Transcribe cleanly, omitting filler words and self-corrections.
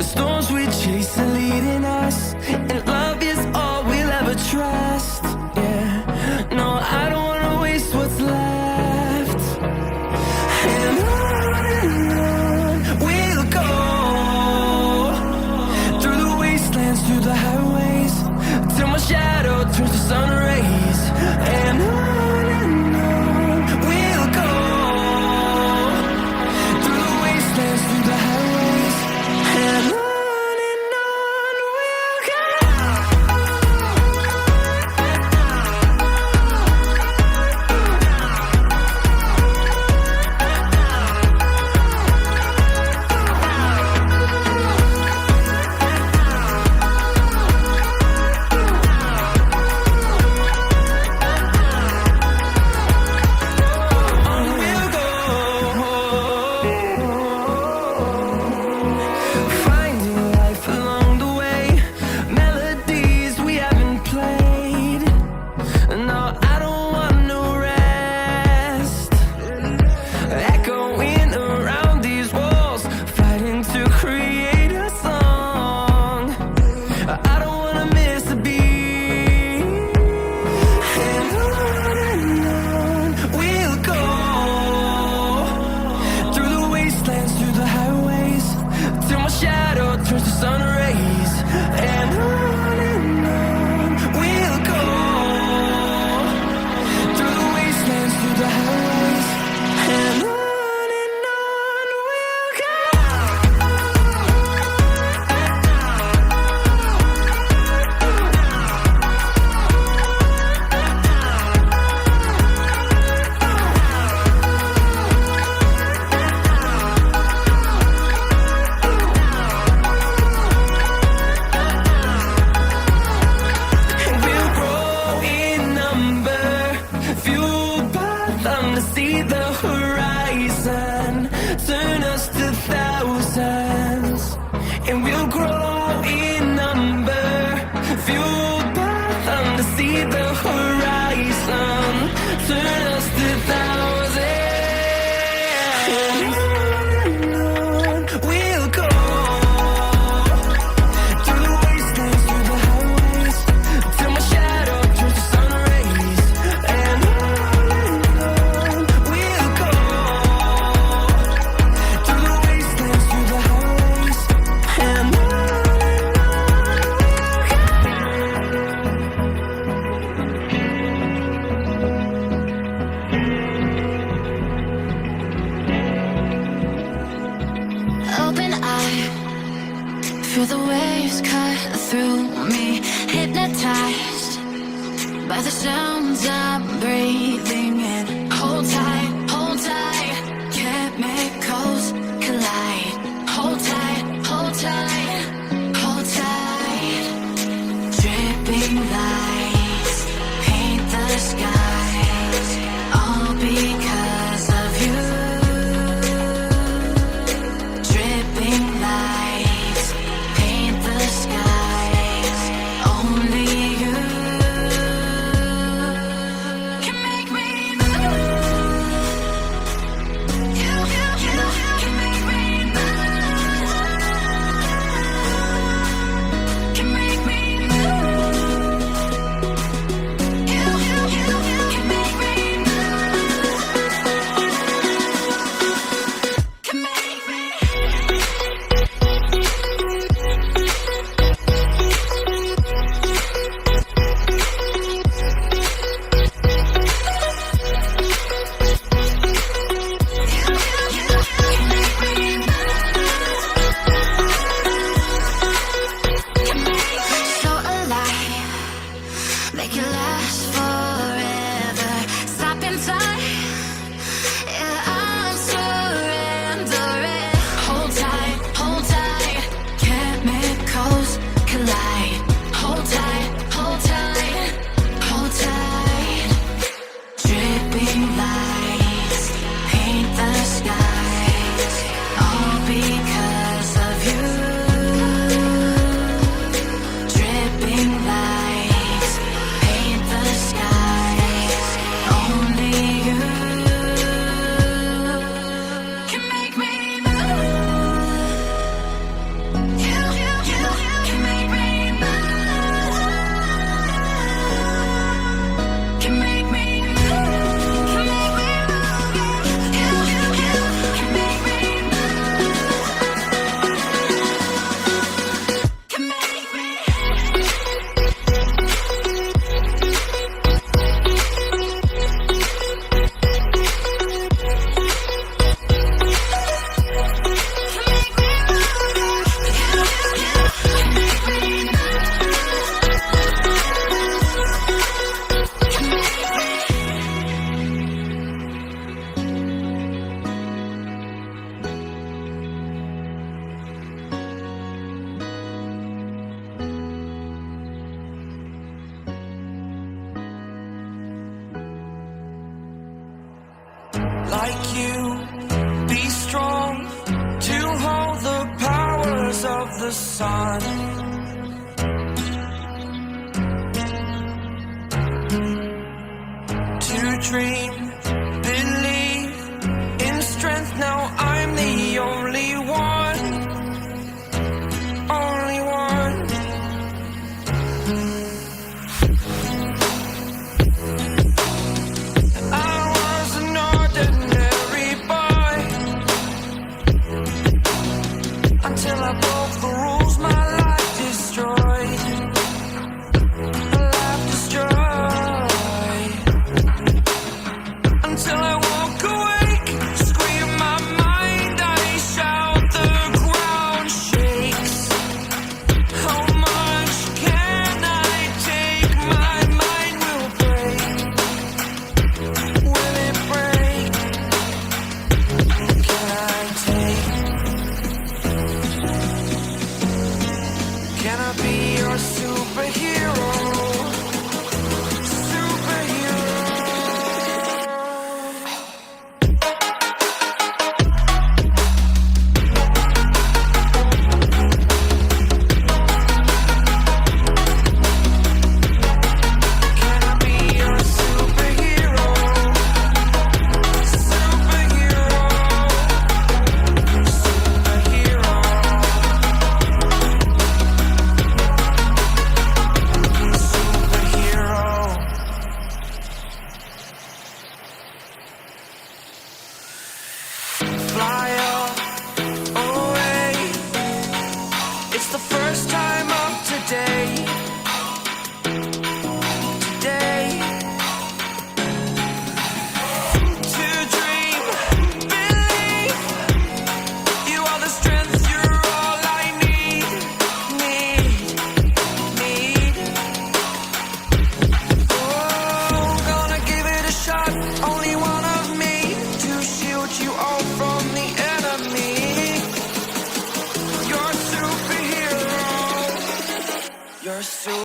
storms we chase are leading us, and love is all we'll ever trust. Yeah, no, I don't wanna waste what's left. And on we'll go, through the wastelands, through the highways, till my shadow turns to sun rays. And on we'll go, through the wastelands, through the highways, and on we'll go. Finding life along the way, melodies we haven't played. No, I don't want no rest. Echoing around these walls, fighting to create a song. I don't wanna miss a beat. And on we'll go, through the wastelands, through the highways, till my shadow turns to sun rays. And on we'll go, through the wastelands, through the highways, and on we'll go. We'll grow in number, fueled by them to see the horizon, turn us to thousands. And we'll grow in number, fueled by them to see the horizon, turn us to thousands. And on we'll go, through the wastelands, through the highways, till my shadow turns to sun rays. And on we'll go, through the wastelands, through the highways, and on. Open eye, feel the waves cut through me, hypnotized by the sounds I'm breathing in. Hold tight, chemicals collide. Hold tight, hold tight. Dripping lights paint the skies, all because of you. Dripping lights paint the skies, only you can make me move. like you. Be strong to hold the powers of the sun. To dream, believe in strength. Now I'm the only one, only one. I was an ordinary boy until I broke the rules. My life destroyed, my life destroyed. Until I walk awake, scream my mind, I shout, the ground shakes. How much can I take? My mind will break. Will it break? Can I take? Can I be your superhero?